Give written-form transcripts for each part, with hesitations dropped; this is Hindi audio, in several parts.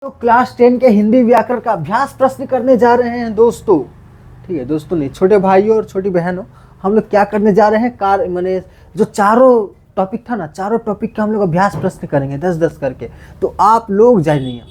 तो क्लास 10 के हिंदी व्याकरण का अभ्यास प्रश्न करने जा रहे हैं दोस्तों। ठीक है दोस्तों, नहीं छोटे भाइयों और छोटी बहनों, हम लोग क्या करने जा रहे हैं, मैंने जो चारों टॉपिक था ना, चारों टॉपिक का हम लोग अभ्यास प्रश्न करेंगे 10-10 करके। तो आप लोग जानिए,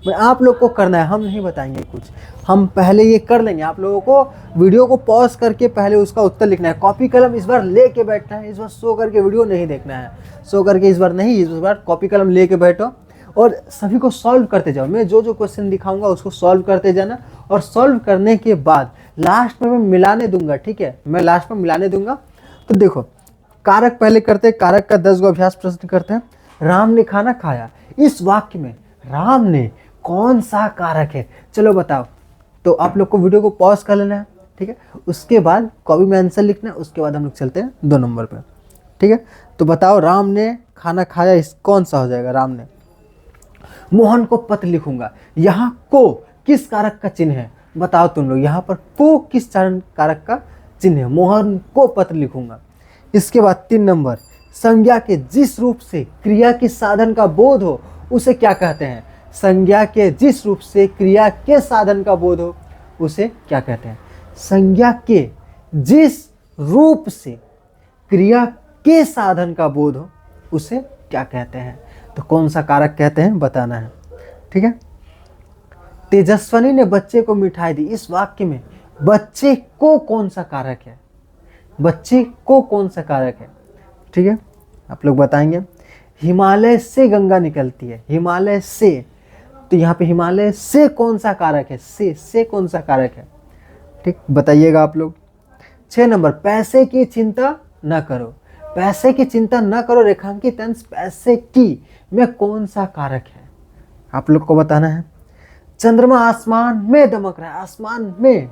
मैं आप लोग को करना है, हम नहीं बताएंगे कुछ, हम पहले ये कर लेंगे। आप लोगों को वीडियो को पॉज करके पहले उसका उत्तर लिखना है। कॉपी कलम इस बार ले के बैठना है, इस बार सो करके वीडियो नहीं देखना है, सो करके इस बार नहीं, इस बार कॉपी कलम ले के बैठो और सभी को सॉल्व करते जाओ। मैं जो जो क्वेश्चन दिखाऊंगा उसको सॉल्व करते जाना, और सॉल्व करने के बाद लास्ट में मैं मिलाने दूंगा। ठीक है, मैं लास्ट में मिलाने दूंगा। तो देखो, कारक पहले करते हैं, कारक का 10 गो अभ्यास प्रश्न करते हैं। राम ने खाना खाया, इस वाक्य में राम ने कौन सा कारक है, चलो बताओ। तो आप लोग को वीडियो को पॉज कर लेना है, ठीक है, उसके बाद कॉपी में आंसर लिखना है, उसके बाद हम लोग चलते हैं 2 नंबर पे। ठीक है, तो बताओ राम ने खाना खाया, इस कौन सा हो जाएगा। राम ने, मोहन को पत्र लिखूंगा, यहाँ को किस कारक का चिन्ह है, बताओ तुम लोग। यहाँ पर को किस कारक का चिन्ह है, मोहन को पत्र लिखूंगा। इसके बाद 3 नंबर, संज्ञा के जिस रूप से क्रिया के साधन का बोध हो उसे क्या कहते हैं। संज्ञा के जिस रूप से क्रिया के साधन का बोध हो उसे क्या कहते हैं। संज्ञा के जिस रूप से क्रिया के साधन का बोध हो उसे क्या कहते हैं। तो कौन सा कारक कहते हैं बताना है। ठीक है, तेजस्विनी ने बच्चे को मिठाई दी, इस वाक्य में बच्चे को कौन सा कारक है, बच्चे को कौन सा कारक है। ठीक है, आप लोग बताएंगे। हिमालय से गंगा निकलती है, हिमालय से, तो यहाँ पे हिमालय से कौन सा कारक है, से कौन सा कारक है, ठीक बताइएगा आप लोग। 6 नंबर, पैसे की चिंता न करो, पैसे की चिंता न करो, रेखांकित अंश पैसे की में कौन सा कारक है, आप लोग को बताना है। चंद्रमा आसमान में दमक रहा है, आसमान में,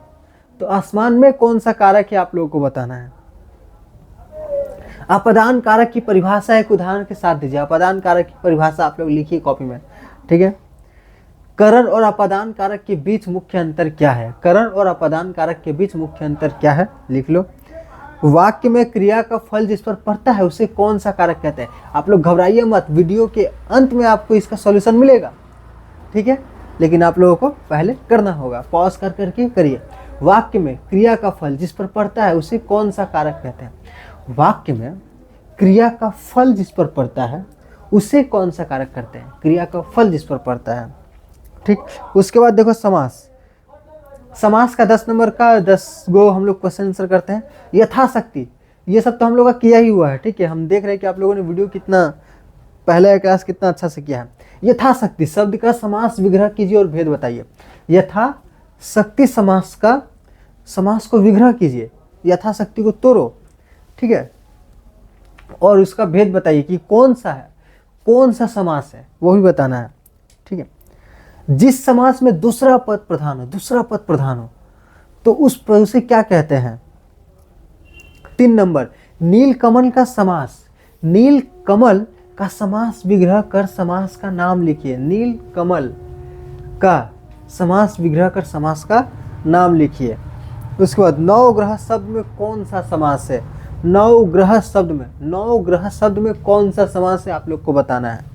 तो आसमान में कौन सा कारक है आप लोगों को बताना है। अपदान कारक की परिभाषा एक उदाहरण के साथ दीजिए, अपदान कारक की परिभाषा आप लोग लिखिए कॉपी में। ठीक है, करण और अपदान कारक के बीच मुख्य अंतर क्या है, करण और अपदान कारक के बीच मुख्य अंतर क्या है, लिख लो। वाक्य में क्रिया का फल जिस पर पड़ता है उसे कौन सा कारक कहते हैं। आप लोग घबराइए मत, वीडियो के अंत में आपको इसका सॉल्यूशन मिलेगा। ठीक है, लेकिन आप लोगों को पहले करना होगा, पॉज कर करके करिए। वाक्य में क्रिया का फल जिस पर पड़ता है उसे कौन सा कारक कहते हैं। वाक्य में क्रिया का फल जिस पर पड़ता है उसे कौन सा कारक करते हैं, क्रिया का फल जिस पर पड़ता है। ठीक, उसके बाद देखो समास, समास का 10 नंबर का 10 गो हम लोग क्वेश्चन आंसर करते हैं। यथाशक्ति, ये सब तो हम लोग का किया ही हुआ है। ठीक है, हम देख रहे हैं कि आप लोगों ने वीडियो कितना, पहले क्लास कितना अच्छा से किया है। यथाशक्ति शब्द का समास विग्रह कीजिए और भेद बताइए। यथाशक्ति समास का, समास को विग्रह कीजिए, यथाशक्ति को तोड़ो। ठीक है, और उसका भेद बताइए कि कौन सा है, कौन सा समास है, वो भी बताना है। ठीक है, जिस समास में दूसरा पद प्रधान हो, दूसरा पद प्रधान हो, तो उसे क्या कहते हैं। 3 नंबर, नीलकमल का समास, नीलकमल का समास विग्रह कर समास का नाम लिखिए। नीलकमल का समास विग्रह कर समास का नाम लिखिए। उसके बाद नवग्रह शब्द में कौन सा समास है, नवग्रह शब्द में, नवग्रह शब्द में कौन सा समास है आप लोग को बताना है।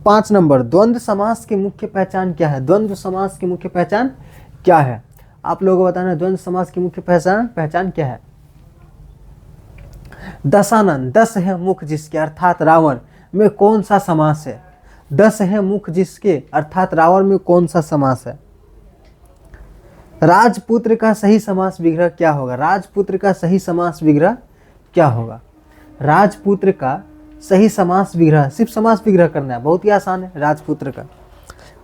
5 नंबर, द्वंद्व समास की मुख्य पहचान क्या है, द्वंद्व समास की मुख्य पहचान क्या है, आप लोगों को बताना है। द्वंद्व समास की मुख्य पहचान क्या है। दशानन, 10 है मुख जिसके अर्थात रावण में कौन सा समास है, 10 है मुख जिसके अर्थात रावण में कौन सा समास है। राजपुत्र का सही समास विग्रह क्या होगा, राजपुत्र का सही समास विग्रह क्या होगा। राजपुत्र का सही समास विग्रह, सिर्फ समास विग्रह करना है, बहुत ही आसान है राजपुत्र का।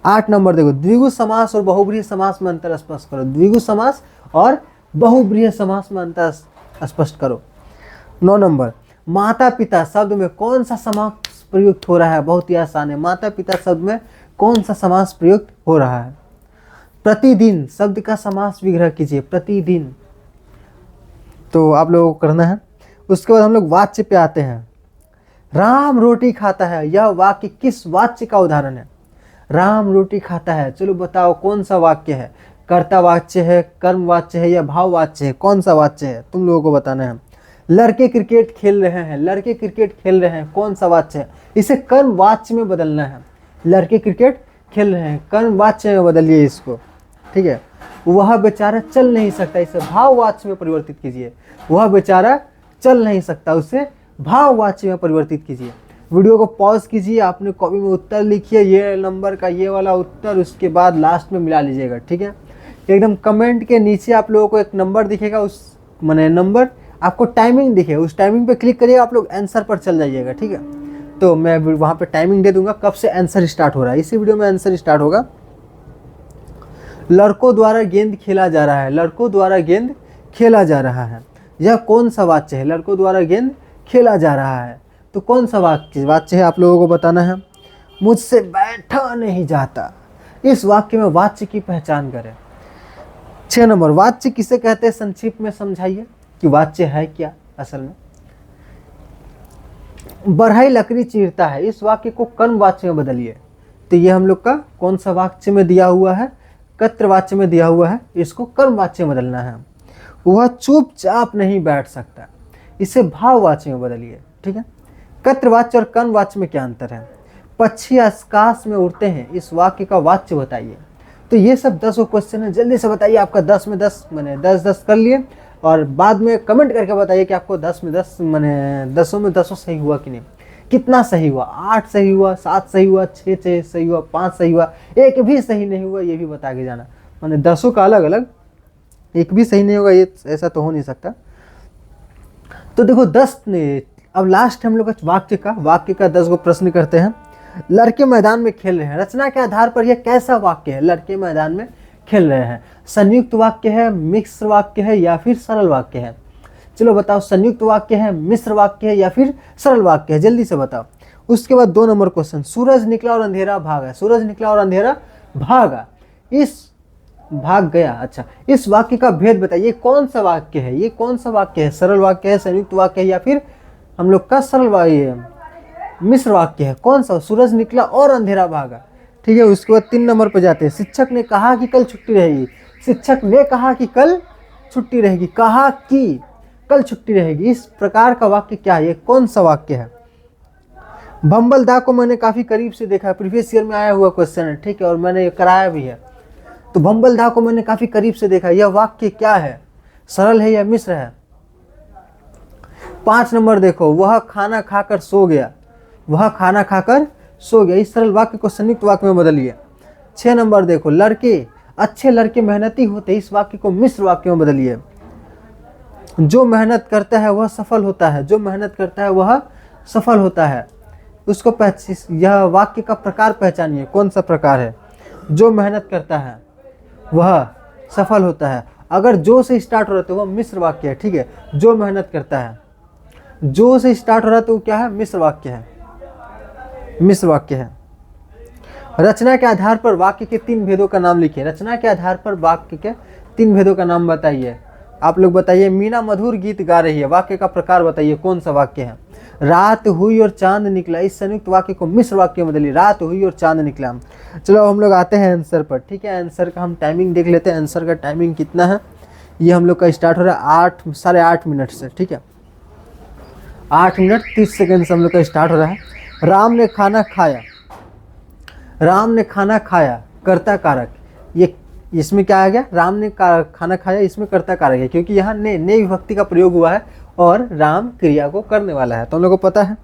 8 नंबर देखो, द्विगु समास और बहुब्रीहि समास में अंतर स्पष्ट करो, द्विगु समास और बहुब्रीहि समास में अंतर स्पष्ट करो। 9 नंबर, माता पिता शब्द में कौन सा समास प्रयुक्त हो रहा है, बहुत ही आसान है, माता पिता शब्द में कौन सा समास प्रयुक्त हो रहा है। प्रतिदिन शब्द का समास विग्रह कीजिए, प्रतिदिन, तो आप लोगों को करना है। उसके बाद हम लोग वाच्य पे आते हैं। राम रोटी खाता है, यह वाक्य किस वाच्य का उदाहरण है। राम रोटी खाता है, चलो बताओ कौन सा वाक्य है, कर्ता वाच्य है, कर्म वाच्य है या भाव वाच्य है, कौन सा वाच्य है तुम लोगों को बताना है। लड़के क्रिकेट खेल रहे हैं, लड़के क्रिकेट खेल रहे हैं, कौन सा वाच्य है, इसे कर्म वाच्य में बदलना है। लड़के क्रिकेट खेल रहे हैं, कर्म वाच्य में बदलिए इसको, ठीक है। वह बेचारा चल नहीं सकता, इसे भाववाच्य में परिवर्तित कीजिए। वह बेचारा चल नहीं सकता, उसे भाववाच्य में परिवर्तित कीजिए। वीडियो को पॉज कीजिए, आपने कॉपी में उत्तर लिखिए, ये नंबर का ये वाला उत्तर, उसके बाद लास्ट में मिला लीजिएगा, ठीक है। एकदम कमेंट के नीचे आप लोगों को एक नंबर दिखेगा, उस माने नंबर आपको टाइमिंग दिखे, उस टाइमिंग पे क्लिक करिए, आप लोग आंसर पर चल जाइएगा, ठीक है। तो मैं वहाँ पे टाइमिंग दे दूंगा कब से आंसर स्टार्ट हो रहा है। इसी वीडियो में आंसर स्टार्ट होगा। लड़कों द्वारा गेंद खेला जा रहा है, लड़कों द्वारा गेंद खेला जा रहा है, यह कौन सा वाच्य है? लड़कों द्वारा गेंद खेला जा रहा है, तो कौन सा वाच्य है आप लोगों को बताना है। मुझसे बैठा नहीं जाता, इस वाक्य में वाच्य की पहचान करें। 6 नंबर, वाच्य किसे कहते हैं? संक्षिप्त में समझाइए कि वाच्य है क्या असल में। बढ़ई लकड़ी चीरता है, इस वाक्य को कर्म वाच्य में बदलिए। तो ये हम लोग का कौन सा वाच्य में दिया हुआ है? कर्तृ वाच्य में दिया हुआ है, इसको कर्म वाच्य में बदलना है। वह चुपचाप नहीं बैठ सकता, इसे भाव वाच्य में बदलिए, ठीक है। कर्तृ वाच्य और कर्म वाच्य में क्या अंतर है? पक्षी आकाश में उड़ते हैं, इस वाक्य का वाच्य बताइए। तो ये सब 10 क्वेश्चन है, जल्दी से बताइए। आपका 10 में 10 मैंने 10 कर लिए, और बाद में कमेंट करके बताइए कि आपको 10 में 10 मैंने 10 में 10 सही हुआ कि नहीं, कितना सही हुआ। 8 सही हुआ, 7 सही हुआ, 6 सही हुआ, 5 सही हुआ, एक भी सही नहीं हुआ, ये भी बता के जाना। मैंने 10 का अलग अलग, एक भी सही नहीं होगा, ये ऐसा तो हो नहीं सकता। तो देखो 10 ने, अब लास्ट हम लोग वाक्य का 10 को प्रश्न करते हैं। लड़के मैदान में खेल रहे हैं, रचना के आधार पर यह कैसा वाक्य है? लड़के मैदान में खेल रहे हैं, संयुक्त वाक्य है, मिश्र वाक्य है, या फिर सरल वाक्य है? चलो बताओ, संयुक्त वाक्य है, मिश्र वाक्य है, या फिर सरल वाक्य है? जल्दी से बताओ। उसके बाद 2 नंबर क्वेश्चन, सूरज निकला और अंधेरा भागा। सूरज निकला और अंधेरा भागा, भाग गया। अच्छा, इस वाक्य का भेद बताइए, कौन सा वाक्य है? ये कौन सा वाक्य है? सरल वाक्य है, संयुक्त वाक्य है, या फिर हम लोग का सरल वाक्य मिश्र वाक्य है? कौन सा? सूरज निकला और अंधेरा भागा, ठीक है। उसके बाद 3 नंबर पर जाते हैं। शिक्षक ने कहा कि कल छुट्टी रहेगी। शिक्षक ने कहा कि कल छुट्टी रहेगी, कहा कि कल छुट्टी रहेगी, इस प्रकार का वाक्य क्या है? ये कौन सा वाक्य है? भंबल दा को मैंने काफी करीब से देखा, प्रीवियस ईयर में आया हुआ क्वेश्चन है, ठीक है, और मैंने ये कराया भी है। तो भंबल दा को मैंने काफी करीब से देखा, यह वाक्य क्या है? सरल है या मिश्र है? 5 नंबर देखो, वह खाना खाकर सो गया। वह खाना खाकर सो गया, इस सरल वाक्य को संयुक्त वाक्य में बदलिए। 6 नंबर देखो, अच्छे लड़के मेहनती होते, इस वाक्य को मिश्र वाक्य में बदलिए। जो मेहनत करता है वह सफल होता है, जो मेहनत करता है वह सफल होता है, उसको यह वाक्य का प्रकार पहचानिए, कौन सा प्रकार है? जो मेहनत करता है वह सफल होता है। अगर जो से स्टार्ट हो रहा है तो वह मिश्र वाक्य है, ठीक है। जो मेहनत करता है, जो से स्टार्ट हो रहा है तो क्या है? मिश्र वाक्य है, मिश्र वाक्य है। रचना के आधार पर वाक्य के 3 भेदों का नाम लिखिए। रचना के आधार पर वाक्य के 3 भेदों का नाम बताइए। आप लोग बताइए। मीना मधुर गीत गा रही है, वाक्य का प्रकार बताइए, कौन सा वाक्य है? रात हुई और चांद निकला, इस संयुक्त वाक्य को मिश्र वाक्य में बदलिए। रात हुई और चांद निकला। चलो हम लोग आते हैं आंसर पर, ठीक है। आंसर का हम टाइमिंग देख लेते हैं। आंसर का टाइमिंग कितना है? ये हम लोग का स्टार्ट हो रहा है 8 मिनट से, ठीक है। 8 मिनट 30 सेकेंड से हम लोग का स्टार्ट हो रहा है। राम ने खाना खाया, राम ने खाना खाया, कर्ता कारक। ये इसमें क्या आ गया? राम ने खाना खाया, इसमें कर्ता कारक है, क्योंकि यहाँ ने विभक्ति का प्रयोग हुआ है और राम क्रिया को करने वाला है, तो हम लोगों को पता है।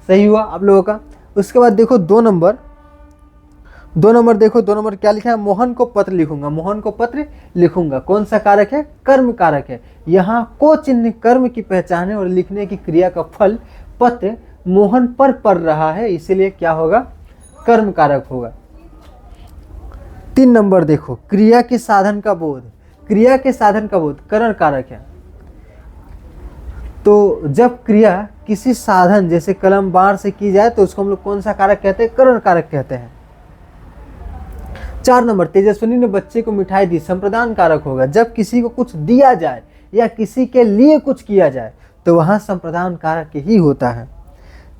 सही हुआ आप लोगों का। उसके बाद देखो 2 नंबर देखो, 2 नंबर क्या लिखा है? मोहन को पत्र लिखूंगा, मोहन को पत्र लिखूंगा। कौन सा कारक है? कर्म कारक है। यहाँ को चिन्ह कर्म की पहचान है और लिखने की क्रिया का फल पत्र मोहन पर पड़ रहा है, इसीलिए क्या होगा? कर्म कारक होगा। 3 नंबर देखो, क्रिया के साधन का बोध, क्रिया के साधन का बोध करण कारक है। तो जब क्रिया किसी साधन जैसे कलम बार से की जाए तो उसको हम लोग कौन सा कारक कहते हैं? करण कारक कहते हैं। 4 नंबर, तेजस्विनी ने बच्चे को मिठाई दी, संप्रदान कारक होगा। जब किसी को कुछ दिया जाए या किसी के लिए कुछ किया जाए तो वहां संप्रदान कारक ही होता है।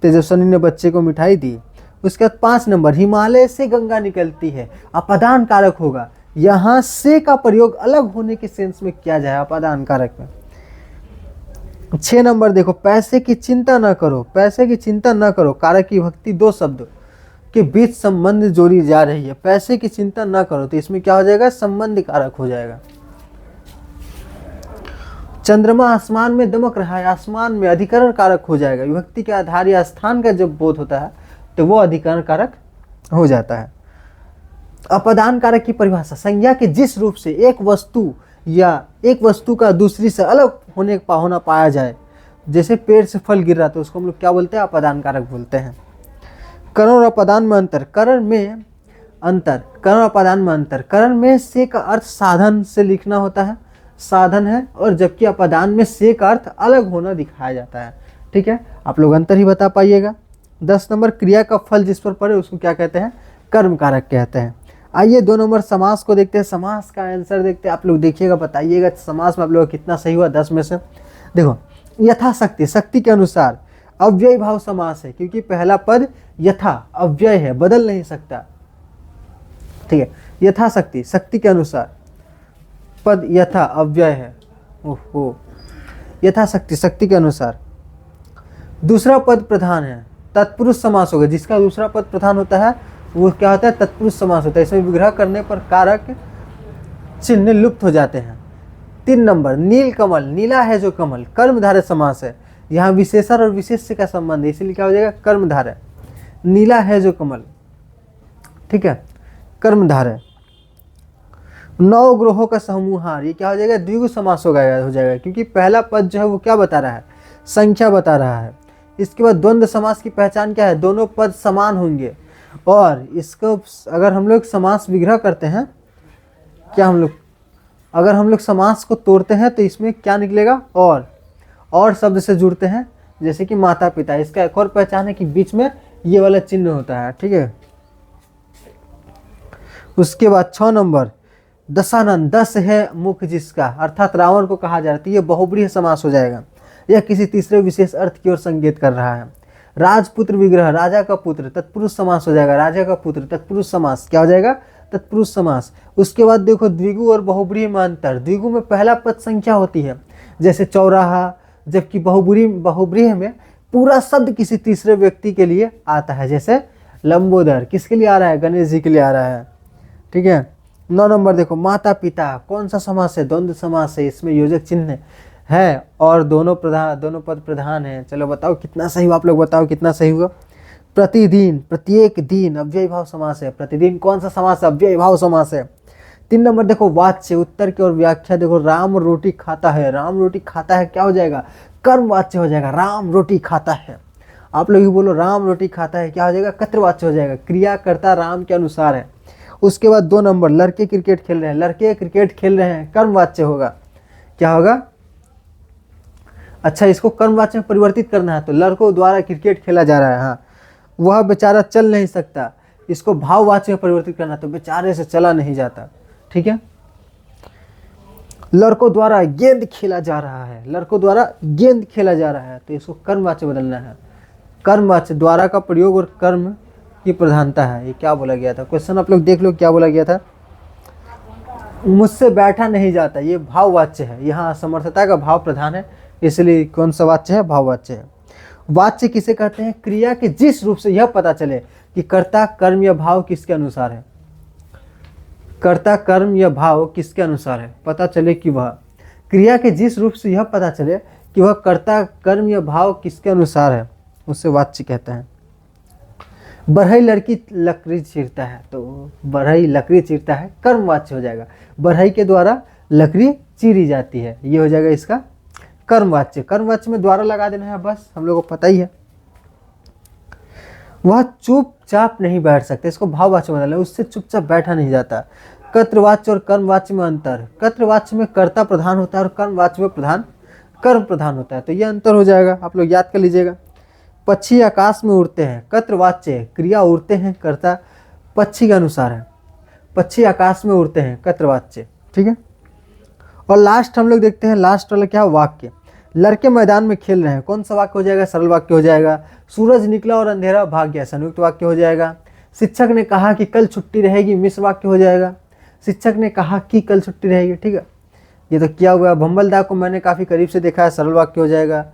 तेजस्विनी ने बच्चे को मिठाई दी। उसके बाद 5 नंबर, हिमालय से गंगा निकलती है, अपादान कारक होगा। यहाँ से का प्रयोग अलग होने के सेंस में किया जाए अपादान कारक में। 6 नंबर देखो, पैसे की चिंता न करो, पैसे की चिंता न करो, कारक की विभक्ति 2 शब्द। के बीच संबंध जोड़ी जा रही है। पैसे की चिंता ना करो, तो इसमें क्या हो जाएगा, संबंध कारक हो जाएगा। चंद्रमा आसमान में दमक रहा है, आसमान में अधिकरण कारक हो जाएगा। विभक्ति के आधार या स्थान का जब बोध होता है तो वो अधिकरण कारक हो जाता है। अपदान कारक की परिभाषा, संज्ञा के जिस रूप से एक वस्तु या एक वस्तु का दूसरी से अलग होना पाया जाए, जैसे पेड़ से फल गिर रहा तो उसको हम लोग क्या बोलते हैं, अपदान कारक बोलते हैं। करण और अपदान में अंतर, करण और अपदान में अंतर। करण में से का अर्थ साधन से लिखना होता है, साधन है, और जबकि अपदान में से का अर्थ अलग होना दिखाया जाता है। ठीक है, आप लोग अंतर ही बता पाइएगा। 10 नंबर, क्रिया का फल जिस पर पड़े उसको क्या कहते हैं, कर्म कारक कहते हैं। आइए 2 नंबर समास को देखते हैं। समास का आंसर देखते हैं, आप लोग देखिएगा, बताइएगा समास में आप लोग कितना सही हुआ 10 में से। देखो, यथाशक्ति, शक्ति के अनुसार, अव्यय भाव समास है, क्योंकि पहला पद यथा अव्यय है, बदल नहीं सकता। ठीक है, यथाशक्ति, शक्ति के अनुसार, पद यथा अव्यय है, ओहो, यथाशक्ति, शक्ति के अनुसार। दूसरा पद प्रधान है, तत्पुरुष समास होगा। जिसका दूसरा पद प्रधान होता है वो क्या होता है, तत्पुरुष समास होता है। इसमें विग्रह करने पर कारक चिन्ह लुप्त हो जाते हैं। 3 नंबर, नील कमल, नीला है जो कमल, कर्मधारय समास है। यहाँ विशेषण और विशेष्य का संबंध है, इसीलिए क्या हो जाएगा, कर्मधारय। नीला है जो कमल, ठीक है, कर्मधारय। 9 ग्रहों का समूहार, ये क्या हो जाएगा, द्विगु समास हो जाएगा, क्योंकि पहला पद जो है वो क्या बता रहा है, संख्या बता रहा है। इसके बाद द्वंद्व समास की पहचान क्या है, दोनों पद समान होंगे। और इसको अगर हम लोग समास विग्रह करते हैं, क्या अगर हम लोग समास को तोड़ते हैं तो इसमें क्या निकलेगा, और शब्द से जुड़ते हैं, जैसे कि माता पिता। इसका एक और पहचान है कि बीच में ये वाला चिन्ह होता है। ठीक है, उसके बाद 6 नंबर, दशानन, दस है मुख जिसका, अर्थात रावण को कहा जा रहा है, ये बहुब्रीहि समास हो जाएगा। यह किसी तीसरे विशेष अर्थ की ओर संकेत कर रहा है। राजपुत्र विग्रह, राजा का पुत्र, तत्पुरुष समास हो जाएगा। राजा का पुत्र, तत्पुरुष समास, क्या हो जाएगा, तत्पुरुष समास। उसके बाद देखो, द्विगु और बहुब्रीहि में अंतर। द्विगु में पहला पद संख्या होती है, जैसे चौराहा, जबकि बहुब्रीहि में पूरा शब्द किसी तीसरे व्यक्ति के लिए आता है, जैसे लंबोदर किसके लिए आ रहा है, गणेश जी के लिए आ रहा है। ठीक है, 9 नंबर देखो, माता पिता, कौन सा समास है, द्वंद्व समास है, इसमें योजक चिन्ह है और दोनों पद प्रधान है। चलो बताओ कितना सही हुआ, आप लोग बताओ कितना सही हुआ। प्रतिदिन, प्रत्येक दिन, अव्यय भाव समास है। प्रतिदिन कौन सा समास है, अव्यय भाव समास है। 3 नंबर देखो, वाच्य, उत्तर की ओर व्याख्या देखो, राम रोटी खाता है। राम रोटी खाता है क्या हो जाएगा, कर्म वाच्य हो जाएगा, राम रोटी खाता है। आप लोग ही बोलो, राम रोटी खाता है क्या हो जाएगा, कर्तवाच्य हो जाएगा, क्रियाकर्ता राम के अनुसार है। उसके बाद 2 नंबर, लड़के क्रिकेट खेल रहे हैं। लड़के क्रिकेट खेल रहे हैं, कर्मवाच्य होगा, क्या होगा, अच्छा इसको कर्मवाच्य में परिवर्तित करना है, तो लड़कों द्वारा क्रिकेट खेला जा रहा है। हाँ, वह बेचारा चल नहीं सकता, इसको भाववाच्य में परिवर्तित करना है, तो बेचारे से चला नहीं जाता। ठीक है, लड़कों द्वारा गेंद खेला जा रहा है, लड़कों द्वारा गेंद खेला जा रहा है, तो इसको कर्मवाच्य बदलना है। कर्मवाच्य, द्वारा का प्रयोग और कर्म की प्रधानता है। ये क्या बोला गया था, क्वेश्चन आप लोग देख लो क्या बोला गया था। मुझसे बैठा नहीं जाता, ये भाववाच्य है, यहाँ असमर्थता का भाव प्रधान है, इसलिए कौन सा वाच्य है, भाववाच्य है। वाच्य किसे कहते हैं, क्रिया के जिस रूप से यह पता चले कि कर्ता कर्म या भाव किसके अनुसार है। कर्ता कर्म या भाव किसके अनुसार है, पता चले कि वह, क्रिया के जिस रूप से यह पता चले कि वह कर्ता कर्म या भाव किसके अनुसार है, उसे वाच्य कहते हैं। बढ़ई लड़की लकड़ी चीरता है, तो बढ़ई लकड़ी चीरता है, कर्म वाच्य हो जाएगा। बढ़ई के द्वारा लकड़ी चीरी जाती है, ये हो जाएगा इसका कर्मवाच्य। कर्मवाच्य में द्वारा लगा देना है, बस हम लोगों को पता ही है। वह चुपचाप नहीं बैठ सकते, इसको भाववाच्य बदलना है, उससे चुपचाप बैठा नहीं जाता। कर्तवाच्य और कर्मवाच्य में अंतर, कर्तवाच्य में कर्ता प्रधान होता है और कर्मवाच्य में कर्म प्रधान होता है, तो ये अंतर हो जाएगा, आप लोग याद कर लीजिएगा। पक्षी आकाश में उड़ते हैं, कर्तवाच्य, क्रिया उड़ते हैं, कर्ता पक्षी के अनुसार है, पक्षी आकाश में उड़ते हैं, कर्तवाच्य। ठीक है, और लास्ट हम लोग देखते हैं, लास्ट वाला क्या, वाक्य। लड़के मैदान में खेल रहे हैं, कौन सा वाक्य हो जाएगा, सरल वाक्य हो जाएगा। सूरज निकला और अंधेरा भाग गया, संयुक्त वाक्य हो जाएगा। शिक्षक ने कहा कि कल छुट्टी रहेगी, मिश्र वाक्य हो जाएगा। शिक्षक ने कहा कि कल छुट्टी रहेगी, ठीक है, ये तो किया हुआ है। भंबलदा को मैंने काफ़ी करीब से देखा है, सरल वाक्य हो जाएगा।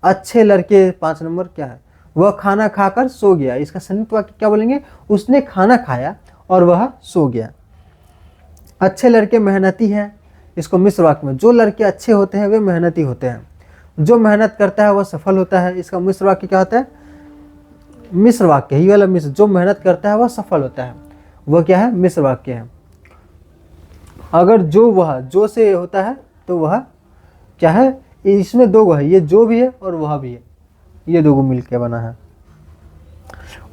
अच्छे लड़के, 5 नंबर क्या है, वह खाना खाकर सो गया। इसका संयुक्त वाक्य क्या बोलेंगे? उसने खाना खाया और वह सो गया। अच्छे लड़के मेहनती हैं, इसको मिश्र वाक्य में, जो लड़के अच्छे होते हैं वे मेहनती होते हैं। जो मेहनत करता है वह सफल होता है। इसका मिश्र वाक्य क्या होता है? मिश्र वाक्य, ये वाला मिश्र, जो मेहनत करता है वह सफल होता है, वह क्या है? मिश्र वाक्य है। अगर जो वह, जो से होता है तो वह क्या है? इसमें दो गो है, ये जो भी है और वह भी है, ये दो गो मिलके बना है।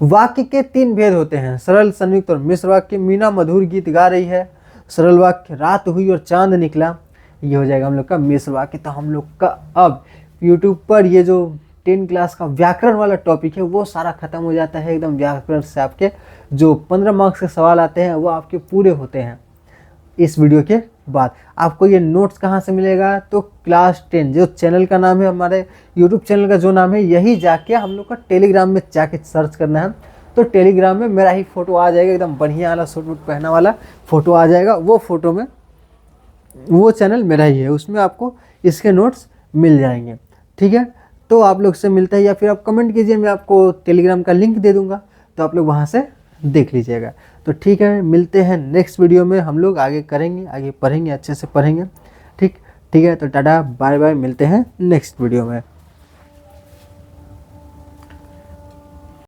वाक्य के 3 भेद होते हैं, सरल, संयुक्त और मिश्र वाक्य। मीना मधुर गीत गा रही है, सरल वाक्य। रात हुई और चांद निकला, ये हो जाएगा हम लोग का मिश्र वाक्य। तो हम लोग का अब यूट्यूब पर ये जो 10 क्लास का व्याकरण वाला टॉपिक है वो सारा खत्म हो जाता है एकदम। व्याकरण से आपके जो 15 मार्क्स के सवाल आते हैं वो आपके पूरे होते हैं इस वीडियो के बाद। आपको ये नोट्स कहाँ से मिलेगा? तो क्लास 10 जो चैनल का नाम है, हमारे यूट्यूब चैनल का जो नाम है, यही जाके हम लोग का टेलीग्राम में जाके सर्च करना है। तो टेलीग्राम में मेरा ही फोटो आ जाएगा, एकदम बढ़िया वाला सूट वूट पहना वाला फोटो आ जाएगा। वो फोटो में वो चैनल मेरा ही है, उसमें आपको इसके नोट्स मिल जाएंगे। ठीक है, तो आप लोग से मिलता है, या फिर आप कमेंट कीजिए, मैं आपको टेलीग्राम का लिंक दे दूंगा, तो आप लोग वहाँ से देख लीजिएगा। तो ठीक है, मिलते हैं नेक्स्ट वीडियो में। हम लोग आगे करेंगे, आगे पढ़ेंगे, अच्छे से पढ़ेंगे। ठीक है, तो टाटा बाय बाय, मिलते हैं नेक्स्ट वीडियो में।